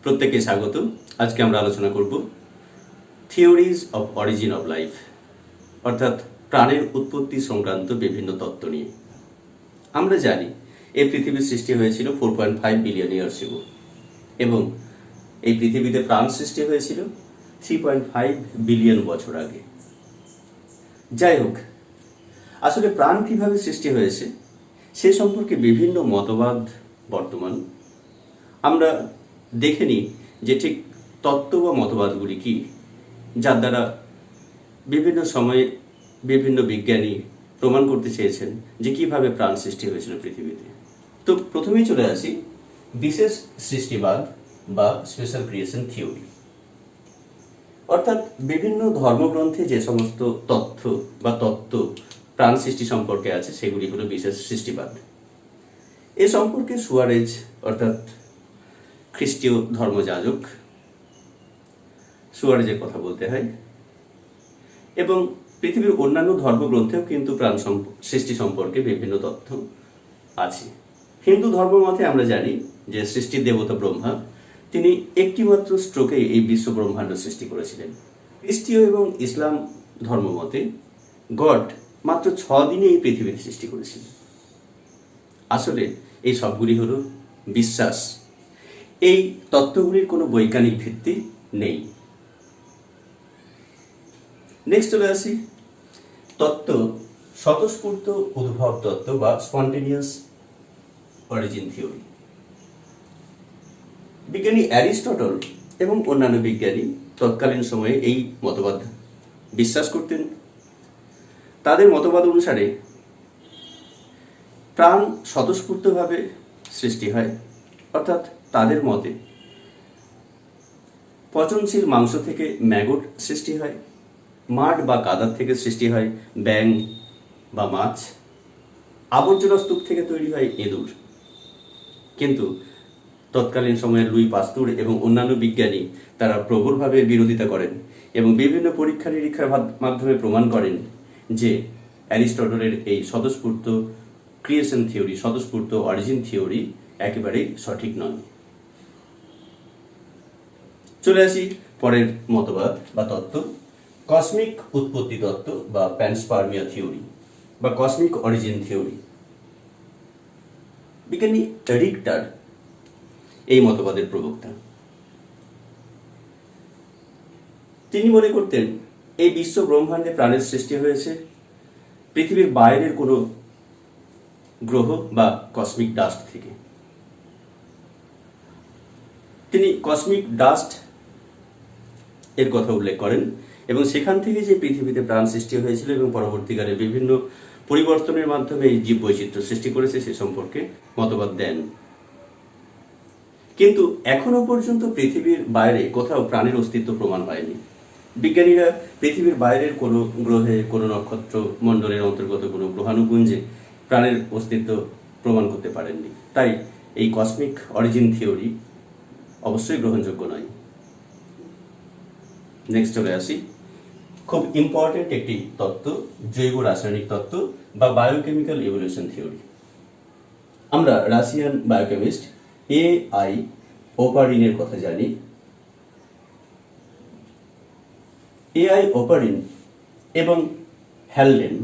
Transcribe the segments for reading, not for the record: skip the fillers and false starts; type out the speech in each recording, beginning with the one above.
প্রত্যেককে স্বাগত। আজকে আমরা আলোচনা করব theories of origin of life, অর্থাৎ প্রাণের উৎপত্তি সংক্রান্ত বিভিন্ন তত্ত্ব নিয়ে। আমরা জানি এই পৃথিবীর সৃষ্টি হয়েছিল 4.5 বিলিয়ন ইয়ার্স এগো, এবং এই পৃথিবীতে প্রাণ সৃষ্টি হয়েছিল 3.5 বিলিয়ন বছর আগে। যাই হোক, আসলে প্রাণ কিভাবে সৃষ্টি হয়েছে সে সম্পর্কে বিভিন্ন মতবাদ বর্তমান। আমরা দেখে নিই যে ঠিক তত্ত্ব বা মতবাদগুলি কি, যার দ্বারা বিভিন্ন সময়ে বিভিন্ন বিজ্ঞানী প্রমাণ করতে চেয়েছেন যে কিভাবে প্রাণ সৃষ্টি হয়েছিল পৃথিবীতে। তো প্রথমেই চলে আসি বিশেষ সৃষ্টিবাদ বা স্পেশাল ক্রিয়েশন থিওরি, অর্থাৎ বিভিন্ন ধর্মগ্রন্থে যে সমস্ত তথ্য বা তত্ত্ব প্রাণ সৃষ্টি সম্পর্কে আছে সেগুলি হলো বিশেষ সৃষ্টিবাদ। এ সম্পর্কে সুয়ারেজ অর্থাৎ খ্রিস্টীয় ধর্মযাজক সুয়ারেজের কথা বলতে হয়, এবং পৃথিবীর অন্যান্য ধর্মগ্রন্থেও কিন্তু প্রাণ সৃষ্টি সম্পর্কে বিভিন্ন তথ্য আছে। হিন্দু ধর্মমতে আমরা জানি যে সৃষ্টির দেবতা ব্রহ্মা, তিনি একটিমাত্র স্ট্রোকে এই বিশ্ব ব্রহ্মাণ্ড সৃষ্টি করেছিলেন। খ্রিস্টীয় এবং ইসলাম ধর্মমতে গড মাত্র 6 দিনে এই পৃথিবীর সৃষ্টি করেছিলেন। আসলে এই সবগুলি হলো বিশ্বাস, এই তত্ত্বগুলির কোনো বৈজ্ঞানিক ভিত্তি নেই। নেক্সট চলে আসি তত্ত্ব স্বতঃস্ফূর্ত উদ্ভব তত্ত্ব বা স্পন্টেনিয়াস অরিজিন থিওরি। বিজ্ঞানী অ্যারিস্টটল এবং অন্যান্য বিজ্ঞানী তৎকালীন সময়ে এই মতবাদ বিশ্বাস করতেন। তাদের মতবাদ অনুসারে প্রাণ স্বতঃস্ফূর্তভাবে সৃষ্টি হয়, অর্থাৎ তাদের মতে পচনশীল মাংস থেকে ম্যাগট সৃষ্টি হয়, মাড বা কাদার থেকে সৃষ্টি হয় ব্যাং বা মাছ, আবর্জনা স্তূপ থেকে তৈরি হয় ইঁদুর। কিন্তু তৎকালীন সময়ে লুই পাস্তুর এবং অন্যান্য বিজ্ঞানী তারা প্রবলভাবে বিরোধিতা করেন এবং বিভিন্ন পরীক্ষা নিরীক্ষার মাধ্যমে প্রমাণ করেন যে অ্যারিস্টটলের এই স্বতঃস্ফূর্ত ক্রিয়েশন থিওরি, স্বতঃস্ফূর্ত অরিজিন থিওরি একেবারেই সঠিক নয়। চলে আসি পরের মতবাদ বা তত্ত্ব, কসমিক উৎপত্তি তত্ত্ব বা প্যানস্পার্মিয়া থিওরি বা কসমিক অরিজিন থিওরি। বিজ্ঞানী রিক্টার এই মতবাদের প্রবক্তা। তিনি মনে করতেন এই বিশ্ব ব্রহ্মাণ্ডে প্রাণের সৃষ্টি হয়েছে পৃথিবীর বাইরের কোনো গ্রহ বা কসমিক ডাস্ট থেকে। তিনি কসমিক ডাস্ট এর কথা উল্লেখ করেন এবং সেখান থেকে যে পৃথিবীতে প্রাণ সৃষ্টি হয়েছিল এবং পরবর্তীকালে বিভিন্ন পরিবর্তনের মাধ্যমে এই জীব বৈচিত্র্য সৃষ্টি করেছে সে সম্পর্কে মতবাদ দেন। কিন্তু এখনো পর্যন্ত পৃথিবীর বাইরে কোথাও প্রাণের অস্তিত্ব প্রমাণ হয়নি। বিজ্ঞানীরা পৃথিবীর বাইরের কোনো গ্রহে, কোনো নক্ষত্র মণ্ডলের অন্তর্গত কোনো গ্রহাণুপুঞ্জে প্রাণের অস্তিত্ব প্রমাণ করতে পারেননি। তাই এই কসমিক অরিজিন থিওরি অবশ্যই গ্রহণযোগ্য নয়। নেক্সট চলে আসি খুব ইম্পর্টেন্ট একটি তত্ত্ব, জৈব রাসায়নিক তত্ত্ব বা বায়োকেমিক্যাল ইভলিউশন থিওরি। আমরা রাশিয়ান বায়োকেমিস্ট এআই ওপারিনের কথা জানি। এআই ওপারিন এবং হ্যালডেন,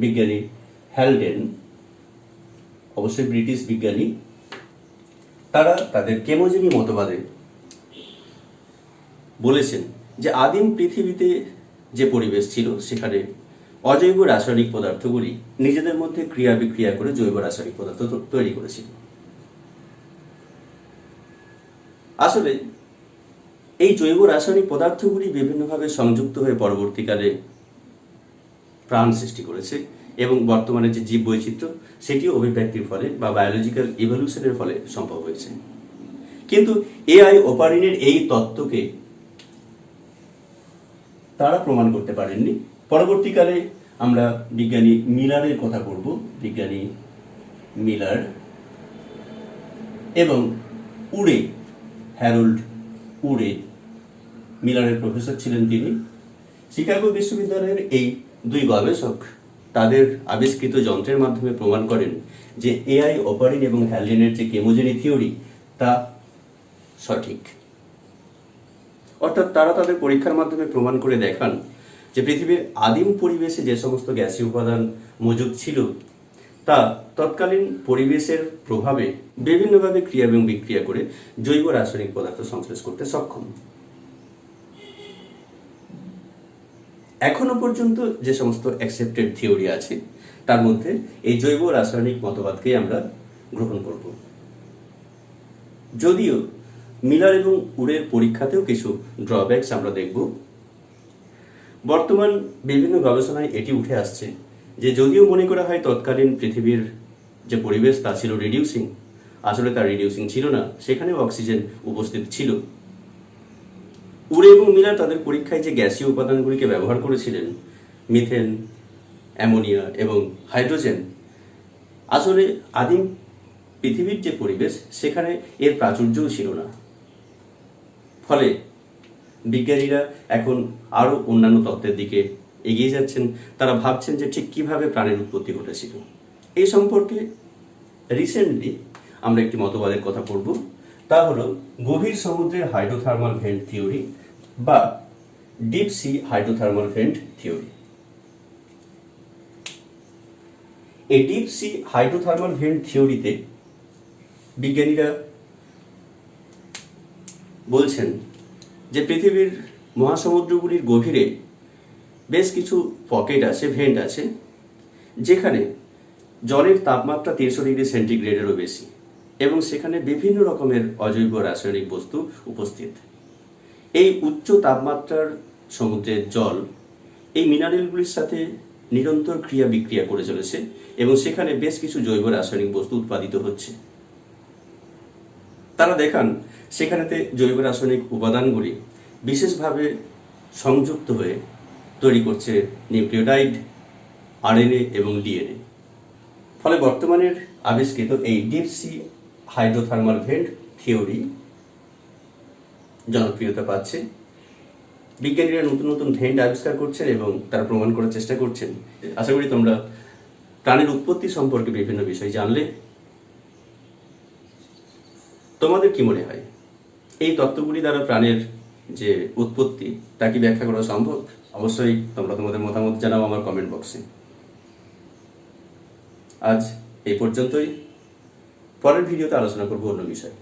বিজ্ঞানী হ্যালডেন অবশ্যই ব্রিটিশ বিজ্ঞানী, তারা তাদের কেমোজেনি মতবাদে বলেছেন যে আদিম পৃথিবীতে যে পরিবেশ ছিল সেখানে অজৈব রাসায়নিক পদার্থগুলি নিজেদের মধ্যে ক্রিয়া বিক্রিয়া করে জৈব রাসায়নিক পদার্থ তৈরি করেছিল। আসলে এই জৈব রাসায়নিক পদার্থগুলি বিভিন্নভাবে সংযুক্ত হয়ে পরবর্তীকালে প্রাণ সৃষ্টি করেছে এবং বর্তমানে যে জীব বৈচিত্র্য সেটিও অভিব্যক্তির ফলে বা বায়োলজিক্যাল ইভলিউশনের ফলে সম্ভব হয়েছে। কিন্তু এআই ওপারিনের এই তত্ত্বকে তারা প্রমাণ করতে পারেননি। পরবর্তীকালে আমরা বিজ্ঞানী মিলারের কথা বলব, বিজ্ঞানী মিলার এবং উড়ে, হ্যারোল্ড উড়ে, মিলারের প্রফেসর ছিলেন তিনি। শিকাগো বিশ্ববিদ্যালয়ের এই দুই গবেষক তাদের আবিষ্কৃত যন্ত্রের মাধ্যমে প্রমাণ করেন যে এআই ওপারিন এবং হ্যালডেনের যে কেমোজেনি থিওরি তা সঠিক। অর্থাৎ তারা তাদের পরীক্ষার মাধ্যমে প্রমাণ করে দেখান যে পৃথিবীর আদিম পরিবেশে যে সমস্ত গ্যাসীয় উপাদান মজুদ ছিল তা তৎকালীন পরিবেশের প্রভাবে বিভিন্নভাবে ক্রিয়া এবং বিক্রিয়া করে জৈব রাসায়নিক পদার্থ সংশ্লেষ করতে সক্ষম। এখনো পর্যন্ত যে সমস্ত অ্যাকসেপ্টেড থিওরি আছে তার মধ্যে এই জৈব রাসায়নিক মতবাদকেই আমরা গ্রহণ করব। যদিও মিলার এবং উরের পরীক্ষাতেও কিছু ড্রব্যাকস আমরা দেখব। বর্তমান বিভিন্ন গবেষণায় এটি উঠে আসছে যে যদিও মনে করা হয় তৎকালীন পৃথিবীর যে পরিবেশ তা ছিল রিডিউসিং, আসলে তা রিডিউসিং ছিল না, সেখানেও অক্সিজেন উপস্থিত ছিল। উরে এবং মিলার তাদের পরীক্ষায় যে গ্যাসীয় উপাদানগুলিকে ব্যবহার করেছিলেন, মিথেন, অ্যামোনিয়া এবং হাইড্রোজেন, আসলে আদিম পৃথিবীর যে পরিবেশ সেখানে এর প্রাচুর্যও ছিল না। ফলে বিজ্ঞানীরা এখন আরও অন্যান্য তত্ত্বের দিকে এগিয়ে যাচ্ছেন। তারা ভাবছেন যে ঠিক কিভাবে প্রাণের উৎপত্তি ঘটেছিল। এই সম্পর্কে রিসেন্টলি আমরা একটি মতবাদের কথা পড়ব, তা হলো গভীর সমুদ্রের হাইড্রোথার্মাল ভেন্ট থিওরি বা deep sea hydrothermal vent theory. এই ডিপ সি হাইড্রোথার্মাল ভেন্ট থিওরিতে বিজ্ঞানীরা বলছেন যে পৃথিবীর মহাসমুদ্রগুলির গভীরে বেশ কিছু পকেট আছে, ভেন্ট আছে, যেখানে জলের তাপমাত্রা 300 ডিগ্রি সেন্টিগ্রেডেরও বেশি এবং সেখানে বিভিন্ন রকমের অজৈব রাসায়নিক বস্তু উপস্থিত। এই উচ্চ তাপমাত্রার সমুদ্রের জল এই মিনারেলগুলির সাথে নিরন্তর ক্রিয়া বিক্রিয়া করে চলেছে এবং সেখানে বেশ কিছু জৈব রাসায়নিক বস্তু উৎপাদিত হচ্ছে। তারা দেখান সেখানেতে জৈব রাসায়নিক উপাদানগুলি বিশেষভাবে সংযুক্ত হয়ে তৈরি করছে নিউক্লিওটাইড, আরএনএ এবং ডিএনএ। ফলে বর্তমানের আবিষ্কৃত এই deep sea hydrothermal vent theory জনপ্রিয়তা পাচ্ছে। বিজ্ঞানীরা নতুন নতুন ভেন্ট আবিষ্কার করছেন এবং তারা প্রমাণ করার চেষ্টা করছেন। আশা করি তোমরা প্রাণের উৎপত্তি সম্পর্কে বিভিন্ন বিষয় জানলে। তোমাদের কি মনে হয় এই তত্ত্বগুলি দ্বারা প্রাণের যে উৎপত্তি তা কি ব্যাখ্যা করা সম্ভব? অবশ্যই তোমরা তোমাদের মতামত জানাও আমার কমেন্ট বক্সে। আজ এই পর্যন্তই। পরের ভিডিওতে আলোচনা করব অন্য বিষয়।